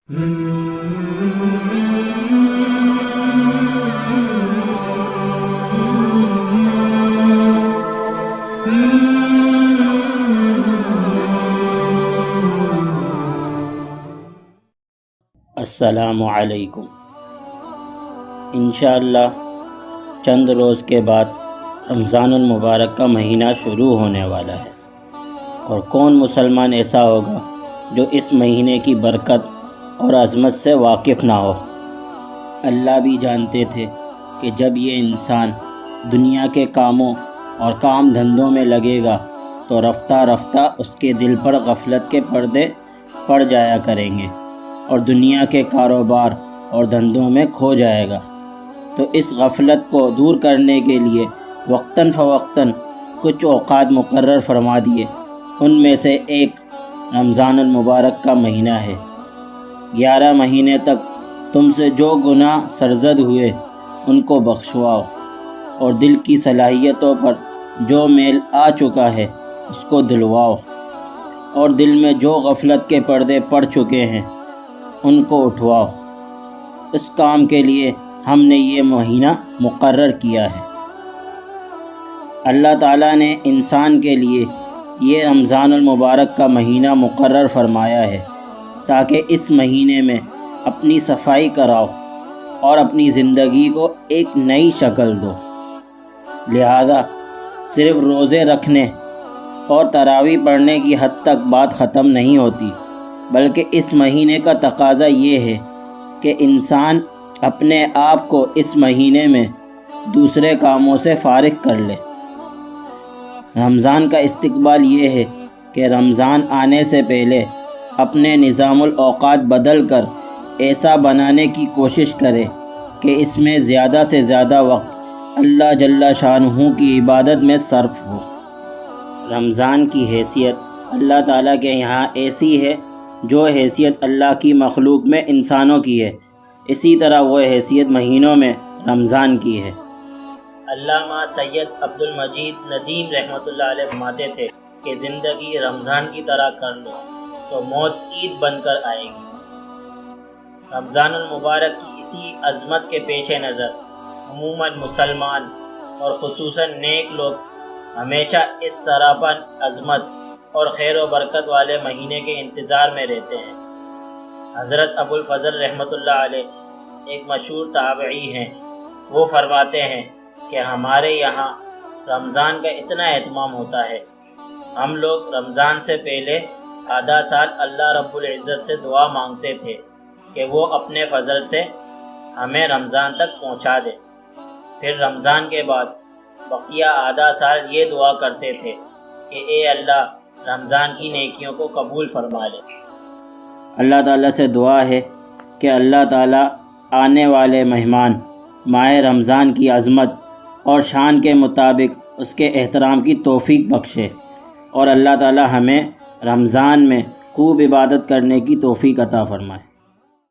السلام علیکم۔ انشاءاللہ چند روز کے بعد رمضان المبارک کا مہینہ شروع ہونے والا ہے، اور کون مسلمان ایسا ہوگا جو اس مہینے کی برکت اور عظمت سے واقف نہ ہو۔ اللہ بھی جانتے تھے کہ جب یہ انسان دنیا کے کاموں اور کام دھندوں میں لگے گا تو رفتہ رفتہ اس کے دل پر غفلت کے پردے پڑ جایا کریں گے اور دنیا کے کاروبار اور دھندوں میں کھو جائے گا۔ تو اس غفلت کو دور کرنے کے لیے وقتاً فوقتاً کچھ اوقات مقرر فرما دیے۔ ان میں سے ایک رمضان المبارک کا مہینہ ہے۔ 11 مہینے تک تم سے جو گناہ سرزد ہوئے ان کو بخشواؤ، اور دل کی صلاحیتوں پر جو میل آ چکا ہے اس کو دلواؤ، اور دل میں جو غفلت کے پردے پڑ چکے ہیں ان کو اٹھواؤ۔ اس کام کے لیے ہم نے یہ مہینہ مقرر کیا ہے۔ اللہ تعالیٰ نے انسان کے لیے یہ رمضان المبارک کا مہینہ مقرر فرمایا ہے تاکہ اس مہینے میں اپنی صفائی کراؤ اور اپنی زندگی کو ایک نئی شکل دو۔ لہذا صرف روزے رکھنے اور تراویح پڑھنے کی حد تک بات ختم نہیں ہوتی، بلکہ اس مہینے کا تقاضا یہ ہے کہ انسان اپنے آپ کو اس مہینے میں دوسرے کاموں سے فارغ کر لے۔ رمضان کا استقبال یہ ہے کہ رمضان آنے سے پہلے اپنے نظام الاوقات بدل کر ایسا بنانے کی کوشش کرے کہ اس میں زیادہ سے زیادہ وقت اللہ جل شانہ کی عبادت میں صرف ہو۔ رمضان کی حیثیت اللہ تعالیٰ کے یہاں ایسی ہے جو حیثیت اللہ کی مخلوق میں انسانوں کی ہے، اسی طرح وہ حیثیت مہینوں میں رمضان کی ہے۔ علامہ سید عبد المجید ندیم رحمۃ اللہ علیہ فرماتے تھے کہ زندگی رمضان کی طرح کر لو تو موت عید بن کر آئے گی۔ رمضان المبارک کی اسی عظمت کے پیش نظر عموماً مسلمان اور خصوصاً نیک لوگ ہمیشہ اس سراپن عظمت اور خیر و برکت والے مہینے کے انتظار میں رہتے ہیں۔ حضرت ابو الفضل رحمۃ اللہ علیہ ایک مشہور تابعی ہیں، وہ فرماتے ہیں کہ ہمارے یہاں رمضان کا اتنا اہتمام ہوتا ہے، ہم لوگ رمضان سے پہلے آدھا سال اللہ رب العزت سے دعا مانگتے تھے کہ وہ اپنے فضل سے ہمیں رمضان تک پہنچا دے، پھر رمضان کے بعد بقیہ آدھا سال یہ دعا کرتے تھے کہ اے اللہ رمضان کی نیکیوں کو قبول فرما لے۔ اللہ تعالیٰ سے دعا ہے کہ اللہ تعالیٰ آنے والے مہمان ماہ رمضان کی عظمت اور شان کے مطابق اس کے احترام کی توفیق بخشے، اور اللہ تعالیٰ ہمیں رمضان میں خوب عبادت کرنے کی توفیق عطا فرمائے۔